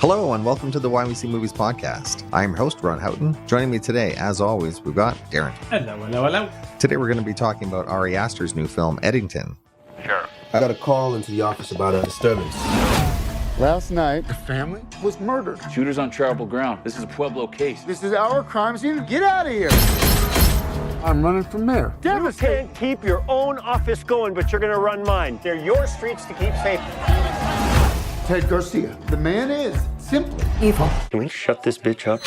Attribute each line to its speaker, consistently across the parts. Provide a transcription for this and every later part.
Speaker 1: Hello and welcome to the Why We See Movies podcast. I'm your host, Ron.One. Joining me today, as always, we've got Darren.
Speaker 2: Hello.
Speaker 1: Today we're going to be talking about Ari Aster's new film, Eddington.
Speaker 3: Sure.
Speaker 4: I got a call into the office about a disturbance.
Speaker 5: Last night, a family was murdered.
Speaker 3: Shooters on travelable ground. This is a Pueblo case.
Speaker 5: This is our crime scene. Get out of here. I'm running for mayor.
Speaker 6: You can't keep your own office going, but you're going to run mine. They're your streets to keep safe.
Speaker 5: Ted Garcia. The man is simply evil.
Speaker 6: Can we shut this bitch up?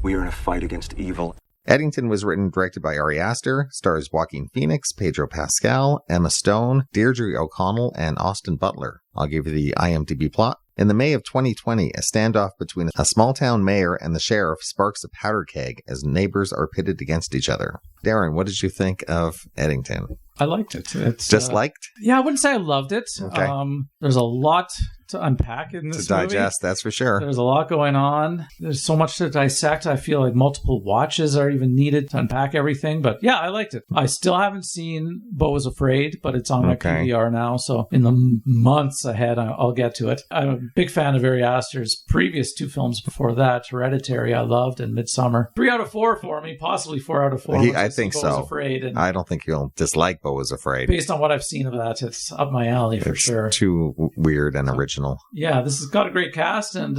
Speaker 4: We are in a fight against evil.
Speaker 1: Eddington was written and directed by Ari Aster, stars Joaquin Phoenix, Pedro Pascal, Emma Stone, Deirdre O'Connell, and Austin Butler. I'll give you the IMDb plot. In the May of 2020, a standoff between a small-town mayor and the sheriff sparks a powder keg as neighbors are pitted against each other. Darren, what did you think of Eddington?
Speaker 2: I liked it. It's
Speaker 1: Just liked?
Speaker 2: Yeah, I wouldn't say I loved it.
Speaker 1: Okay.
Speaker 2: There's a lot to unpack in this movie.
Speaker 1: To digest, that's for sure.
Speaker 2: There's a lot going on. There's so much to dissect. I feel like multiple watches are even needed to unpack everything. But yeah, I liked it. I still haven't seen Beau is Afraid, but it's on my PVR now. So in the months ahead, I'll get to it. I'm a big fan of Ari Aster's previous two films before that. Hereditary, I loved, and Midsummer. 3 out of 4 for me, possibly 4 out of 4.
Speaker 1: I think so.
Speaker 2: Beau is Afraid. And
Speaker 1: I don't think you'll dislike Beau is Afraid.
Speaker 2: based on what I've seen of that, it's up my alley for sure.
Speaker 1: Too weird and original.
Speaker 2: Yeah, this has got a great cast, and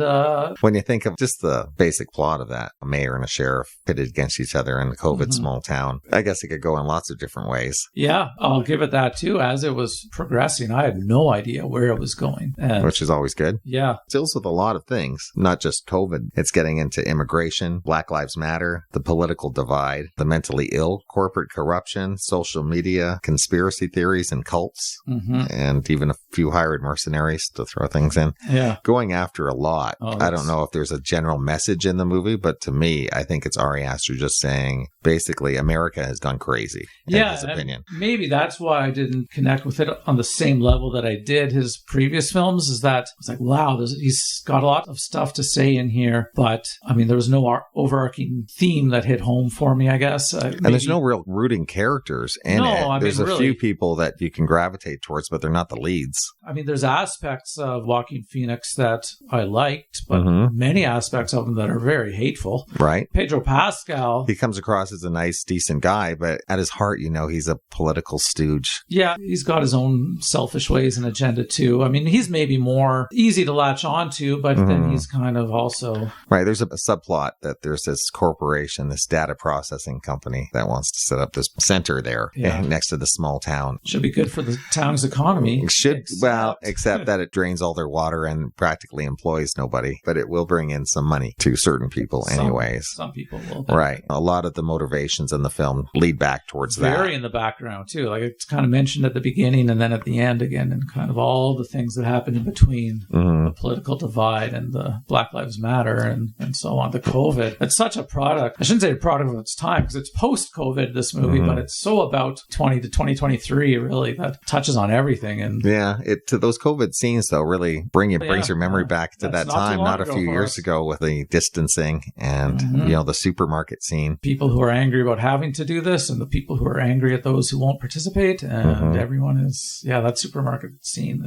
Speaker 1: when you think of just the basic plot of that, a mayor and a sheriff pitted against each other in a COVID small town, I guess it could go in lots of different ways.
Speaker 2: Yeah, I'll give it that too. As it was progressing, I had no idea where it was going.
Speaker 1: Which is always good.
Speaker 2: Yeah.
Speaker 1: It deals with a lot of things, not just COVID. It's getting into immigration, Black Lives Matter, the political divide, the mentally ill, corporate corruption, social media, conspiracy theories and cults, and even a few hired mercenaries to throw things in.
Speaker 2: Yeah.
Speaker 1: Going after a lot. I don't know if there's a general message in the movie, but to me, I think it's Ari Aster just saying, basically, America has gone crazy, in his opinion.
Speaker 2: Maybe that's why I didn't connect with it on the same level that I did his previous films, is that it's like, wow, he's got a lot of stuff to say in here, but, I mean, there was no overarching theme that hit home for me, I guess.
Speaker 1: And there's no real rooting characters in it. There's a few people that you can gravitate towards, but they're not the leads.
Speaker 2: I mean, there's aspects of Joaquin Phoenix that I liked, but many aspects of him that are very hateful.
Speaker 1: Right.
Speaker 2: Pedro Pascal.
Speaker 1: He comes across as a nice, decent guy, but at his heart, you know, he's a political stooge.
Speaker 2: Yeah, he's got his own selfish ways and agenda too. I mean, he's maybe more easy to latch on to, but then he's kind of also...
Speaker 1: Right, there's a subplot that there's this corporation, this data processing company that wants to set up this center there next to the small town.
Speaker 2: Should be good for the town's economy.
Speaker 1: Except that it drains all their water and practically employs nobody, but it will bring in some money to certain people anyways.
Speaker 2: Some people will.
Speaker 1: Right. A lot of the motivations in the film lead back towards that.
Speaker 2: Very in the background too. Like it's kind of mentioned at the beginning and then at the end again, and kind of all the things that happen in between the political divide and the Black Lives Matter and so on. The COVID. It's such a product. I shouldn't say a product of its time because it's post-COVID, this movie, but it's so about 20 to 2023 really that touches on everything. And
Speaker 1: yeah, to those COVID scenes though really brings your memory back to that time, not a few years ago with the distancing and you know, the supermarket scene.
Speaker 2: People who are angry about having to do this and the people who are angry at those who won't participate, and everyone is that supermarket scene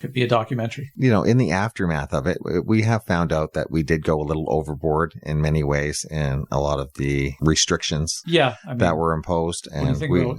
Speaker 2: could be a documentary.
Speaker 1: You know, in the aftermath of it, we have found out that we did go a little overboard in many ways in a lot of the restrictions that were imposed, and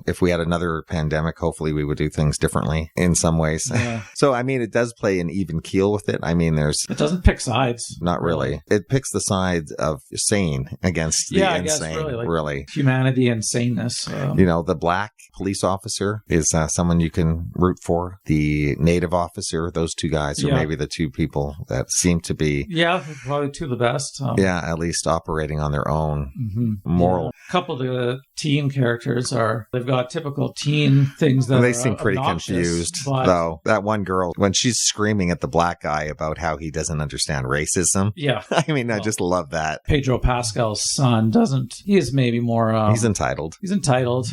Speaker 1: if we had another pandemic, hopefully we would do things differently in some ways. So I mean, it does play an even keel with it. I mean, it
Speaker 2: doesn't pick sides.
Speaker 1: Not really. It picks the sides of sane against the insane. Really.
Speaker 2: Humanity and saneness.
Speaker 1: You know, the black police officer is someone you can root for. The native officer, those two guys are maybe the two people that seem to be...
Speaker 2: Yeah, probably two of the best.
Speaker 1: At least operating on their own moral...
Speaker 2: A couple of the teen characters they've got typical teen things that
Speaker 1: they seem pretty confused, though. That one girl, when she's screaming at the black guy about how he doesn't understand racism.
Speaker 2: Yeah.
Speaker 1: I mean, I just love that.
Speaker 2: Pedro Pascal's son he is maybe more...
Speaker 1: he's entitled.
Speaker 2: He's entitled.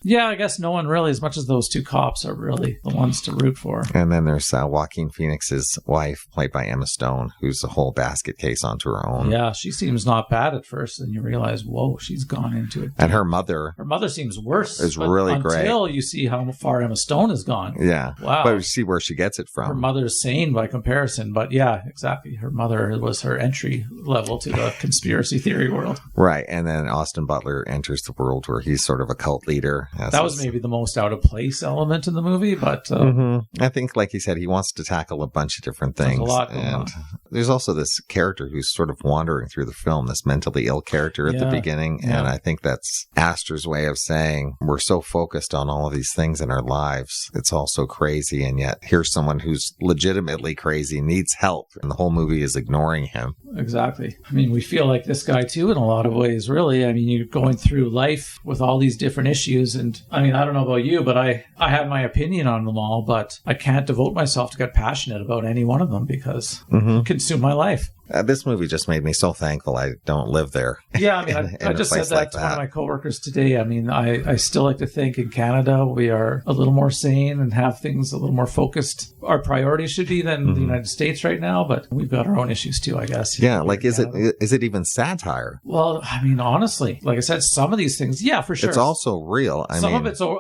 Speaker 2: Yeah, I guess no one really, as much as those two cops, are really the ones to root for.
Speaker 1: And then there's Joaquin Phoenix's wife, played by Emma Stone, who's a whole basket case onto her own.
Speaker 2: Yeah, she seems not bad at first, and you realize, whoa, she's gone into it.
Speaker 1: And her mother
Speaker 2: seems worse.
Speaker 1: Is really
Speaker 2: unpacked until you see how far Emma Stone has gone.
Speaker 1: Yeah.
Speaker 2: Wow.
Speaker 1: But you see where she gets it from.
Speaker 2: Her mother's sane by comparison, but yeah, exactly. Her mother was her entry level to the conspiracy theory world.
Speaker 1: Right. And then Austin Butler enters the world where he's sort of a cult leader.
Speaker 2: That was maybe the most out of place element in the movie, but
Speaker 1: I think, like he said, he wants to tackle a bunch of different things.
Speaker 2: There's a lot going on.
Speaker 1: There's also this character who's sort of wandering through the film, this mentally ill character at the beginning.
Speaker 2: Yeah.
Speaker 1: And I think that's Aster's way of saying we're so focused on all of these things in our lives. It's all so crazy. And yet here's someone who's legitimately crazy, needs help. And the whole movie is ignoring him.
Speaker 2: Exactly. I mean, we feel like this guy too in a lot of ways, really. I mean, you're going through life with all these different issues. And I mean, I don't know about you, but I have my opinion on them all, but I can't devote myself to get passionate about any one of them because it consume my life.
Speaker 1: This movie just made me so thankful I don't live there.
Speaker 2: Yeah, I mean, I just said that to one of my coworkers today. I mean, I still like to think in Canada we are a little more sane and have things a little more focused. Our priorities should be than the United States right now, but we've got our own issues too, I guess.
Speaker 1: Yeah, like is it even satire?
Speaker 2: Well, I mean, honestly, like I said, some of these things, yeah, for sure.
Speaker 1: It's also real.
Speaker 2: A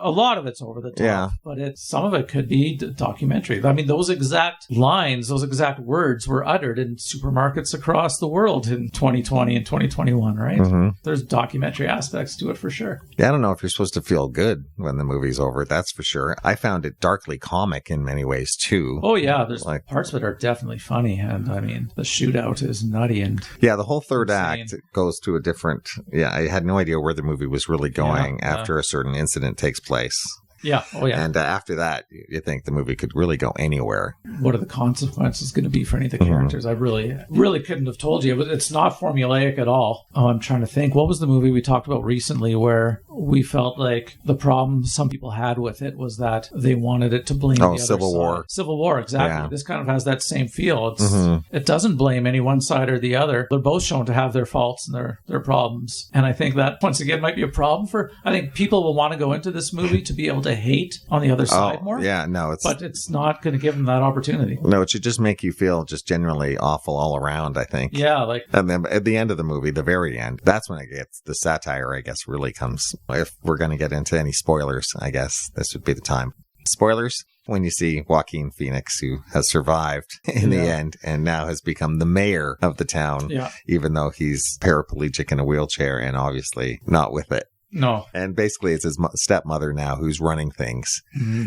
Speaker 2: lot of it's over the top, but some of it could be documentary. I mean, those exact lines, those exact words were uttered in supermarkets across the world in 2020 and 2021, right? There's documentary aspects to it for sure.
Speaker 1: Yeah, I don't know if you're supposed to feel good when the movie's over, that's for sure. I found it darkly comic in many ways too.
Speaker 2: Oh yeah, there's parts of it are definitely funny, and I mean the shootout is nutty and
Speaker 1: the whole third act goes to a different. I had no idea where the movie was really going after a certain incident takes place.
Speaker 2: Yeah. Oh, yeah.
Speaker 1: And after that, you think the movie could really go anywhere.
Speaker 2: What are the consequences going to be for any of the characters? I really couldn't have told you. It's not formulaic at all. Oh, I'm trying to think. What was the movie we talked about recently where we felt like the problem some people had with it was that they wanted it to blame the other
Speaker 1: Civil
Speaker 2: side.
Speaker 1: War.
Speaker 2: Civil War, exactly. Yeah. This kind of has that same feel. It doesn't blame any one side or the other. They're both shown to have their faults and their problems. And I think that, once again, might be a problem I think people will want to go into this movie to be able to hate on the other side more.
Speaker 1: Yeah, no,
Speaker 2: but it's not going to give them that opportunity.
Speaker 1: No, it should just make you feel just generally awful all around, I think.
Speaker 2: Yeah,
Speaker 1: and then at the end of the movie, the very end, that's when it gets the satire, I guess, really comes. If we're going to get into any spoilers, I guess this would be the time. Spoilers, when you see Joaquin Phoenix, who has survived in the end and now has become the mayor of the town, even though he's paraplegic in a wheelchair and obviously not with it.
Speaker 2: No.
Speaker 1: And basically it's his stepmother now who's running things.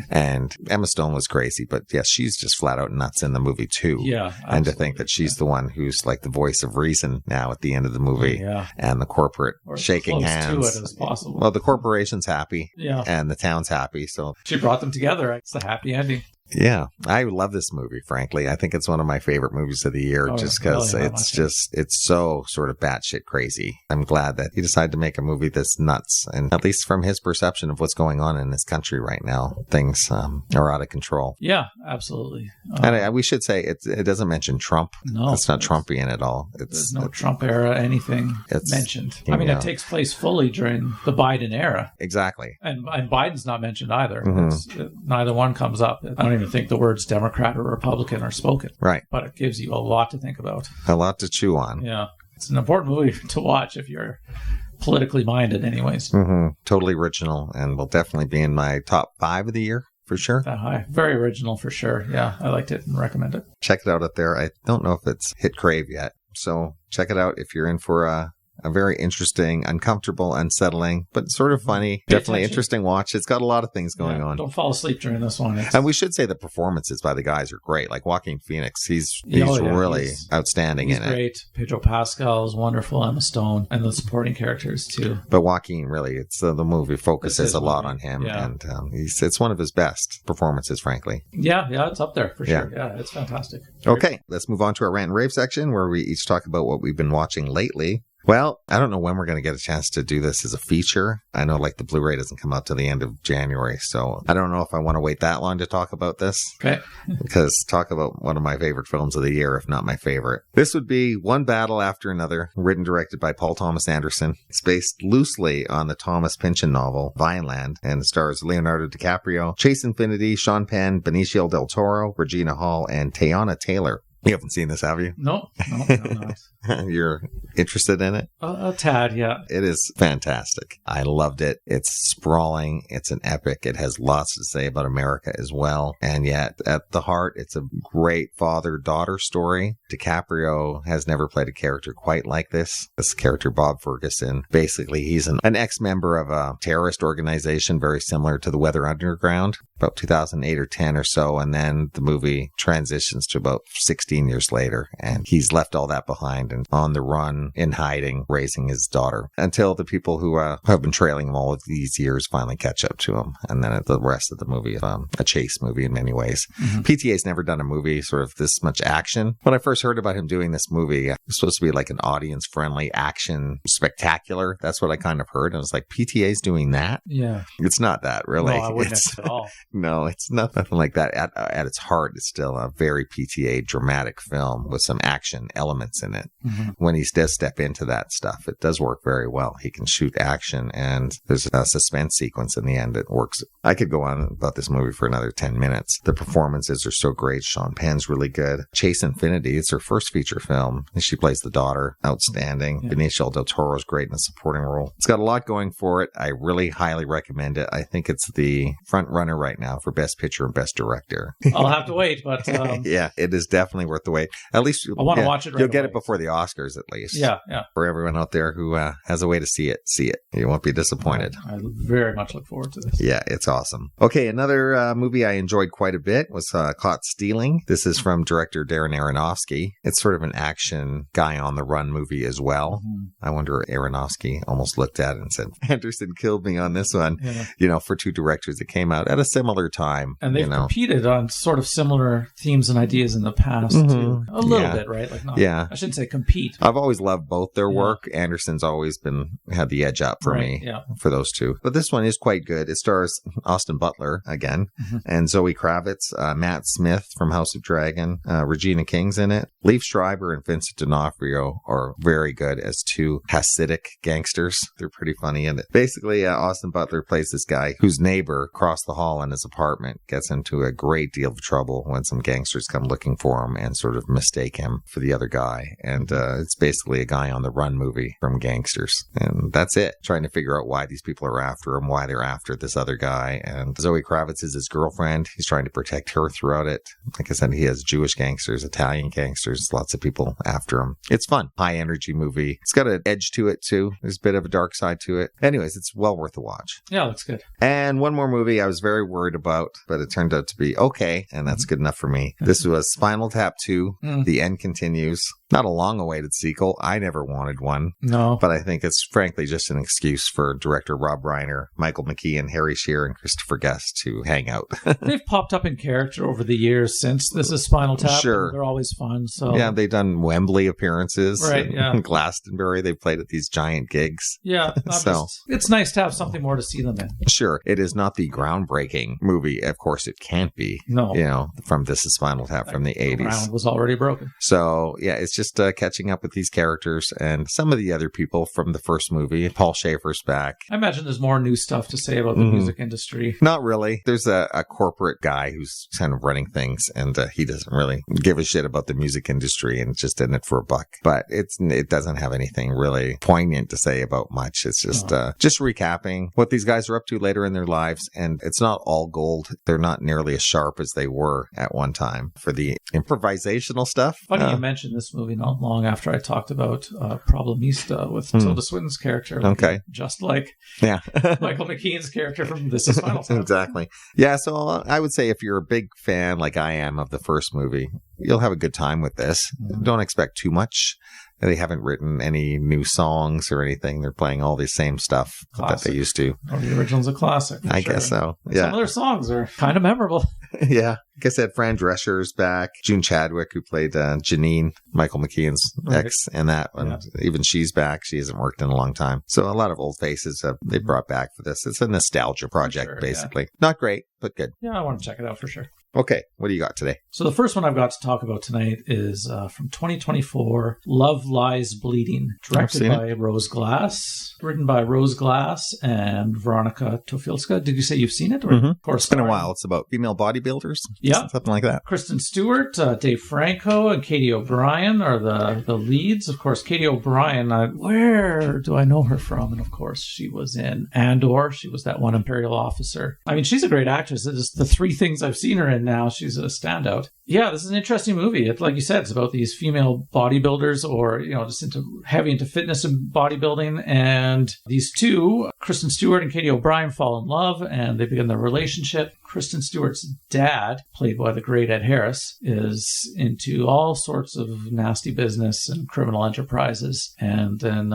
Speaker 1: And Emma Stone was crazy, but yes, she's just flat out nuts in the movie too.
Speaker 2: Yeah. Absolutely.
Speaker 1: And to think that she's the one who's like the voice of reason now at the end of the movie.
Speaker 2: Yeah.
Speaker 1: And the corporate shaking
Speaker 2: close
Speaker 1: hands.
Speaker 2: to it as possible.
Speaker 1: Well, the corporation's happy.
Speaker 2: Yeah.
Speaker 1: And the town's happy. So
Speaker 2: she brought them together. It's a happy ending.
Speaker 1: Yeah, I love this movie, frankly. I think it's one of my favorite movies of the year just because it's so sort of batshit crazy. I'm glad that he decided to make a movie that's nuts. And at least from his perception of what's going on in this country right now, things are out of control.
Speaker 2: Yeah, absolutely.
Speaker 1: And we should say it doesn't mention Trump.
Speaker 2: No.
Speaker 1: It's not Trumpian at all.
Speaker 2: There's no Trump era anything mentioned. I mean, it takes place fully during the Biden era.
Speaker 1: Exactly.
Speaker 2: And Biden's not mentioned either. Neither one comes up. I don't even think the words Democrat or Republican are spoken.
Speaker 1: Right.
Speaker 2: But it gives you a lot to think about.
Speaker 1: A lot to chew on.
Speaker 2: Yeah. It's an important movie to watch if you're politically minded anyways.
Speaker 1: Totally original and will definitely be in my top 5 of the year. For sure.
Speaker 2: That high. Very original for sure. Yeah, I liked it and recommend it.
Speaker 1: Check it out there. I don't know if it's hit Crave yet. So check it out if you're in for a very interesting, uncomfortable, unsettling, but sort of funny. Definitely interesting watch. It's got a lot of things going on.
Speaker 2: Don't fall asleep during this one.
Speaker 1: And we should say the performances by the guys are great. Like Joaquin Phoenix, he's really outstanding in it. He's
Speaker 2: great. Pedro Pascal is wonderful. Emma Stone and the supporting characters too.
Speaker 1: But Joaquin, really, it's the movie focuses a lot on him, and it's one of his best performances, frankly.
Speaker 2: Yeah, it's up there for sure. Yeah, it's fantastic.
Speaker 1: Okay, let's move on to our rant and rave section where we each talk about what we've been watching lately. Well, I don't know when we're going to get a chance to do this as a feature. I know like the Blu-ray doesn't come out till the end of January, so I don't know if I want to wait that long to talk about this.
Speaker 2: Okay.
Speaker 1: Because talk about one of my favorite films of the year, if not my favorite. This would be One Battle After Another, written and directed by Paul Thomas Anderson. It's based loosely on the Thomas Pynchon novel, Vineland, and it stars Leonardo DiCaprio, Chase Infinity, Sean Penn, Benicio del Toro, Regina Hall, and Teyana Taylor. You haven't seen this, have you?
Speaker 2: No, I'm not.
Speaker 1: You're interested in it?
Speaker 2: A tad, yeah.
Speaker 1: It is fantastic. I loved it. It's sprawling. It's an epic. It has lots to say about America as well. And yet, at the heart, it's a great father-daughter story. DiCaprio has never played a character quite like this. This character, Bob Ferguson, basically, he's an ex-member of a terrorist organization very similar to the Weather Underground, about 2008 or 10 or so. And then the movie transitions to about 16 years later. And he's left all that behind and on the run, in hiding, raising his daughter until the people who have been trailing him all of these years finally catch up to him. And then the rest of the movie, a chase movie in many ways. PTA's never done a movie sort of this much action. When I first heard about him doing this movie, it was supposed to be like an audience-friendly action spectacular. That's what I kind of heard. I was like, PTA's doing that?
Speaker 2: Yeah.
Speaker 1: It's not that, really.
Speaker 2: No, I wouldn't at all.
Speaker 1: No, it's nothing like that. At its heart, it's still a very PTA dramatic film with some action elements in it. When he does step into that stuff, it does work very well. He can shoot action, and there's a suspense sequence in the end that works. I could go on about this movie for another 10 minutes. The performances are so great. Sean Penn's really good. Chase Infinity, it's her first feature film. She plays the daughter. Outstanding. Yeah. Benicio del Toro's great in a supporting role. It's got a lot going for it. I really highly recommend it. I think it's the front runner right now for Best Picture and Best Director.
Speaker 2: I'll have to wait, but...
Speaker 1: yeah, it is definitely worth the wait. At least
Speaker 2: I want to watch it right
Speaker 1: You'll get
Speaker 2: away.
Speaker 1: It before the Oscars, at least.
Speaker 2: Yeah.
Speaker 1: For everyone out there who has a way to see it. You won't be disappointed.
Speaker 2: I very much look forward to this.
Speaker 1: Yeah, it's awesome. Okay, another movie I enjoyed quite a bit was Caught Stealing. This is from director Darren Aronofsky. It's sort of an action guy on the run movie as well. I wonder, Aronofsky almost looked at it and said, Anderson killed me on this one. Yeah. For two directors that came out at a similar time.
Speaker 2: And they've competed on sort of similar themes and ideas in the past, too. A little bit, right? Like, not, I shouldn't say compete.
Speaker 1: I've always loved both their work. Anderson's always had the edge up for me for those two. But this one is quite good. It stars Austin Butler again, and Zoe Kravitz, Matt Smith from House of Dragon, Regina King's in it. Liev Schreiber and Vincent D'Onofrio are very good as two Hasidic gangsters. They're pretty funny in it. Basically, Austin Butler plays this guy whose neighbor across the hall in his apartment gets into a great deal of trouble when some gangsters come looking for him and sort of mistake him for the other guy. And it's basically a guy on the run movie from gangsters. And that's it. Trying to figure out why these people are after him, why they're after this other guy. And Zoe Kravitz is his girlfriend. He's trying to protect her throughout it. Like I said, he has Jewish gangsters, Italian gangsters, lots of people after him. It's fun. High energy movie. It's got an edge to it too. There's a bit of a dark side to it. Anyways, it's well worth a watch.
Speaker 2: Yeah, looks good.
Speaker 1: And one more movie I was very worried about, but it turned out to be okay. And that's good enough for me. This was Spinal Tap 2. The End Continues. Not a long-awaited sequel. I never wanted one.
Speaker 2: No.
Speaker 1: But I think it's frankly just an excuse for director Rob Reiner, Michael McKean, Harry Shearer, and Christopher Guest to hang out.
Speaker 2: They've popped up in character over the years since this is Spinal Tap.
Speaker 1: Sure.
Speaker 2: They're always fun. So
Speaker 1: yeah, they've done Wembley appearances.
Speaker 2: Right, yeah.
Speaker 1: Glastonbury. They've played at these giant gigs.
Speaker 2: Yeah. It's nice to have something more to see them in.
Speaker 1: Sure. It is not the groundbreaking movie. Of course, it can't be.
Speaker 2: No.
Speaker 1: From This is Spinal Tap from the 80s.
Speaker 2: The ground was already broken.
Speaker 1: So, yeah, it's just catching up with these characters and some of the other people from the first movie. Paul Schaefer's back.
Speaker 2: I imagine there's more new stuff to say about the music industry.
Speaker 1: Not really. There's a corporate guy who's kind of running things, and he doesn't really give a shit about the music industry and just in it for a buck. But it doesn't have anything really poignant to say about much. It's just recapping what these guys are up to later in their lives, and it's not all gold. They're not nearly as sharp as they were at one time for the improvisational stuff.
Speaker 2: Funny you mentioned this movie not long after I talked about Problemista with Tilda Swinton's character.
Speaker 1: Okay.
Speaker 2: Just like Michael McKean's character from This is Spinal Tap.
Speaker 1: Exactly. Yeah, so I would say if you're a big fan like I am of the first movie, you'll have a good time with this. Don't expect too much. They haven't written any new songs or anything. They're playing all the same stuff that they used to.
Speaker 2: Well, the original's a classic. I
Speaker 1: guess so.
Speaker 2: Yeah. Some of their songs are kind of memorable.
Speaker 1: Yeah. Like I said, Fran Drescher's back. June Chadwick, who played Janine, Michael McKean's ex, and that one. Yeah. Even she's back. She hasn't worked in a long time. So a lot of old faces they brought back for this. It's a nostalgia project, basically. Not great, but good.
Speaker 2: Yeah, I want to check it out for sure.
Speaker 1: Okay, what do you got today?
Speaker 2: So the first one I've got to talk about tonight is from 2024, Love Lies Bleeding, directed by Rose Glass, written by Rose Glass and Veronica Tofilska. Did you say you've seen it? Or of course,
Speaker 1: it's been a while. It's about female bodybuilders.
Speaker 2: Yeah.
Speaker 1: Something like that.
Speaker 2: Kristen Stewart, Dave Franco, and Katie O'Brien are the leads. Of course, Katie O'Brien, where do I know her from? And of course, she was in Andor. She was that one Imperial officer. I mean, she's a great actress. It is the three things I've seen her in now. She's a standout. Yeah, this is an interesting movie. Like you said, it's about these female bodybuilders or, just heavy into fitness and bodybuilding. And these two, Kristen Stewart and Katie O'Brien, fall in love and they begin their relationship. Kristen Stewart's dad, played by the great Ed Harris, is into all sorts of nasty business and criminal enterprises. And then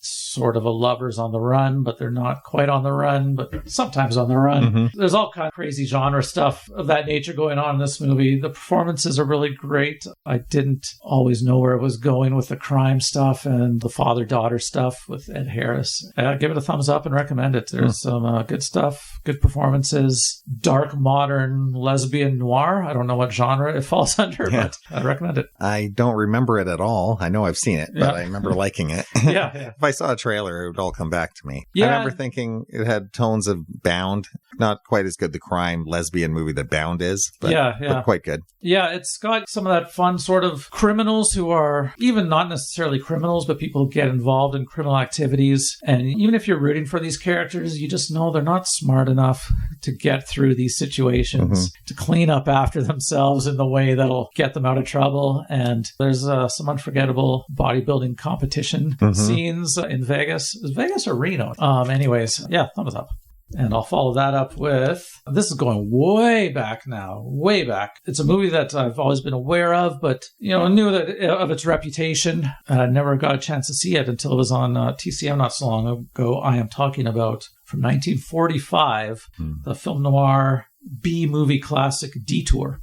Speaker 2: sort of a lover's on the run, but they're not quite on the run, but sometimes on the run. There's all kind of crazy genre stuff of that nature going on in this movie. The performances are really great. I didn't always know where it was going with the crime stuff and the father-daughter stuff with Ed Harris. Give it a thumbs up and recommend it. There's some good stuff, good performances, dark, modern, lesbian noir. I don't know what genre it falls under, but I recommend it.
Speaker 1: I don't remember it at all. I know I've seen it, but I remember liking it.
Speaker 2: Yeah.
Speaker 1: If I saw a trailer, it would all come back to me.
Speaker 2: Yeah.
Speaker 1: I remember thinking it had tones of Bound. Not quite as good the crime lesbian movie that Bound is, but, but quite good.
Speaker 2: Yeah, it's got some of that fun sort of criminals who are even not necessarily criminals, but people who get involved in criminal activities. And even if you're rooting for these characters, you just know they're not smart enough to get through these situations, to clean up after themselves in the way that'll get them out of trouble. And there's some unforgettable bodybuilding competition scenes in Vegas. Is Vegas or Reno? Anyways, yeah, thumbs up. And I'll follow that up with, this is going way back now, way back. It's a movie that I've always been aware of, but, knew that of its reputation. Never got a chance to see it until it was on TCM not so long ago. I am talking about from 1945, the film noir B-movie classic Detour.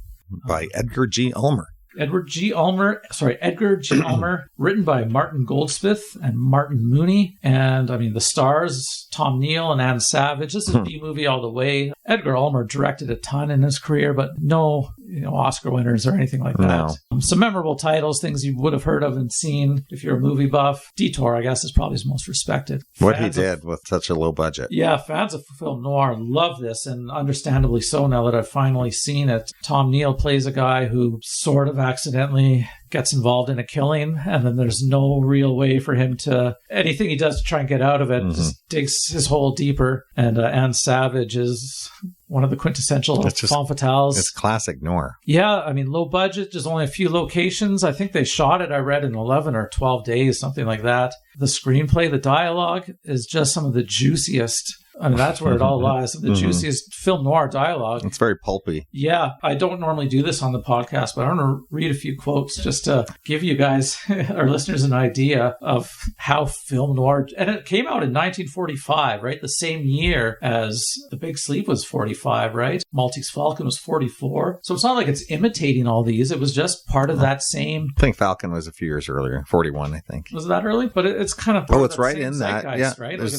Speaker 1: By Edgar G. Ulmer.
Speaker 2: Edgar G. Ulmer, written by Martin Goldsmith and Martin Mooney. And, the stars, Tom Neal and Ann Savage. This is a B-movie all the way. Edgar Ulmer directed a ton in his career, but no Oscar winners or anything like that. Some memorable titles, things you would have heard of and seen if you're a movie buff. Detour, I guess, is probably his most respected.
Speaker 1: What he did with such a low budget.
Speaker 2: Yeah, fans of film noir love this, and understandably so now that I've finally seen it. Tom Neal plays a guy who sort of accidentally gets involved in a killing, and then there's no real way for him to, anything he does to try and get out of it, just digs his hole deeper. And Ann Savage is one of the quintessential femme fatales.
Speaker 1: It's classic noir.
Speaker 2: Yeah, low budget, there's only a few locations. I think they shot it, I read, in 11 or 12 days, something like that. The screenplay, the dialogue is just some of the juiciest. That's where it all lies. The juiciest film noir dialogue.
Speaker 1: It's very pulpy.
Speaker 2: Yeah. I don't normally do this on the podcast, but I want to read a few quotes just to give you guys, our listeners, an idea of how film noir... And it came out in 1945, right? The same year as The Big Sleep was 45, right? Maltese Falcon was 44. So it's not like it's imitating all these. It was just part of that same...
Speaker 1: I think Falcon was a few years earlier. 41, I think.
Speaker 2: Was it that early? But it's kind of part
Speaker 1: it's
Speaker 2: of that
Speaker 1: right
Speaker 2: same
Speaker 1: in that. Yeah.
Speaker 2: Right? Like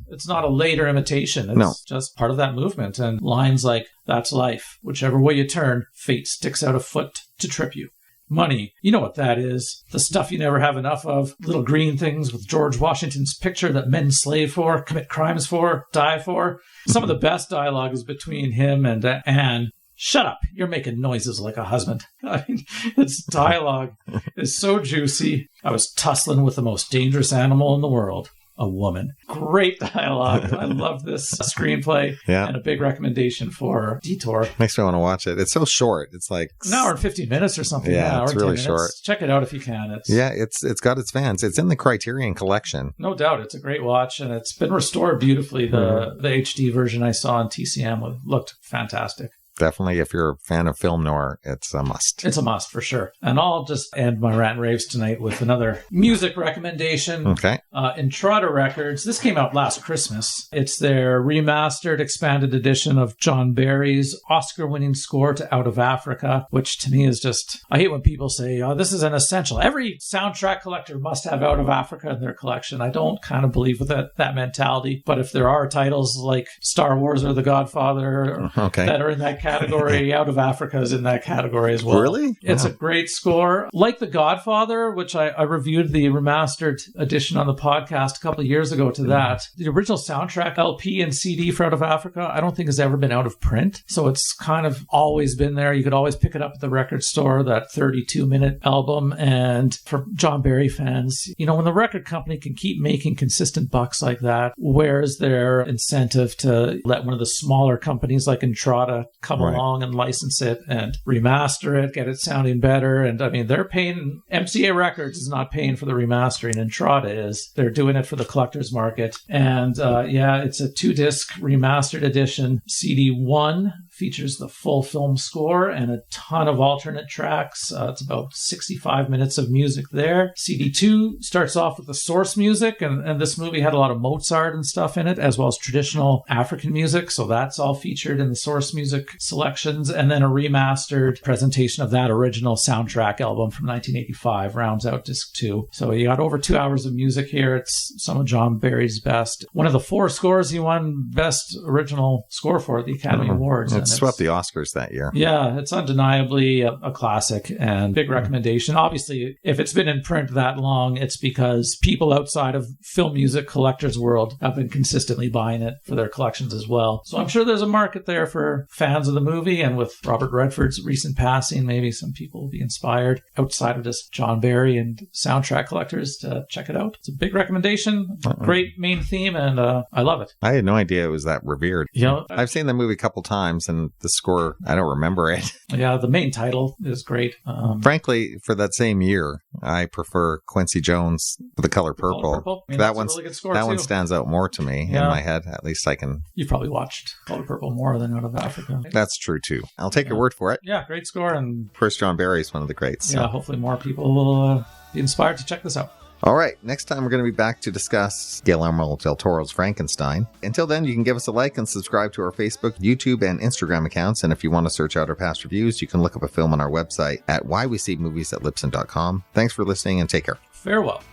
Speaker 2: it's not a later imitation. It's just part of that movement. And lines like, that's life. Whichever way you turn, fate sticks out a foot to trip you. Money, you know what that is. The stuff you never have enough of. Little green things with George Washington's picture that men slave for, commit crimes for, die for. Some of the best dialogue is between him and Anne. Shut up. You're making noises like a husband. Its dialogue is so juicy. I was tussling with the most dangerous animal in the world. A woman. Great dialogue. I love this screenplay. Yeah. And a big recommendation for Detour.
Speaker 1: Makes me want to watch it. It's so short. It's like
Speaker 2: an hour and 15 minutes or something.
Speaker 1: Yeah, it's really short.
Speaker 2: Check it out if you can.
Speaker 1: It's got its fans. It's in the Criterion Collection.
Speaker 2: No doubt. It's a great watch, and it's been restored beautifully. The HD version I saw on TCM looked fantastic.
Speaker 1: Definitely, if you're a fan of film noir, it's a must.
Speaker 2: It's a must, for sure. And I'll just end my rant and raves tonight with another music recommendation.
Speaker 1: Okay.
Speaker 2: Entrada Records. This came out last Christmas. It's their remastered, expanded edition of John Barry's Oscar-winning score to Out of Africa, which to me is just... I hate when people say, this is an essential. Every soundtrack collector must have Out of Africa in their collection. I don't kind of believe with that mentality. But if there are titles like Star Wars or The Godfather that are in that category. Out of Africa is in that category as well.
Speaker 1: Really?
Speaker 2: It's a great score. Like The Godfather, which I reviewed the remastered edition on the podcast a couple of years ago to that. The original soundtrack, LP and CD for Out of Africa, I don't think has ever been out of print. So it's kind of always been there. You could always pick it up at the record store, that 32-minute album. And for John Barry fans, you know, when the record company can keep making consistent bucks like that, where's their incentive to let one of the smaller companies like Entrada come along and license it and remaster it, get it sounding better? And I mean, they're paying, MCA Records is not paying for the remastering, Entrada is. They're doing it for the collector's market. And it's a 2-disc remastered edition. CD1 features the full film score and a ton of alternate tracks. It's about 65 minutes of music there. CD2 starts off with the source music, and this movie had a lot of Mozart and stuff in it, as well as traditional African music, so that's all featured in the source music selections, and then a remastered presentation of that original soundtrack album from 1985 rounds out disc 2. So you got over 2 hours of music here. It's some of John Barry's best. One of the 4 scores he won Best Original Score for at the Academy Awards.
Speaker 1: It swept the Oscars that year.
Speaker 2: Yeah, it's undeniably a classic and big recommendation. Obviously, if it's been in print that long, it's because people outside of film music collectors world have been consistently buying it for their collections as well. So I'm sure there's a market there for fans of the movie, and with Robert Redford's recent passing, maybe some people will be inspired outside of just John Barry and soundtrack collectors to check it out. It's a big recommendation, great main theme, and I love it.
Speaker 1: I had no idea it was that revered.
Speaker 2: You know,
Speaker 1: I've seen the movie a couple times, and the score, I don't remember it.
Speaker 2: Yeah, the main title is great.
Speaker 1: Frankly, for that same year, I prefer Quincy Jones' The Color Purple.
Speaker 2: I mean,
Speaker 1: that
Speaker 2: one's a really good score,
Speaker 1: that
Speaker 2: too.
Speaker 1: One stands out more to me in my head. At least I can...
Speaker 2: You've probably watched Color Purple more than Out of Africa.
Speaker 1: That's true, too. I'll take your word for it.
Speaker 2: Yeah, great score. And
Speaker 1: First, John Barry is one of the greats.
Speaker 2: Yeah, hopefully more people will be inspired to check this out.
Speaker 1: All right, next time we're going to be back to discuss Guillermo del Toro's Frankenstein. Until then, you can give us a like and subscribe to our Facebook, YouTube, and Instagram accounts. And if you want to search out our past reviews, you can look up a film on our website at whywecmovies@libsyn.com. Thanks for listening and take care.
Speaker 2: Farewell.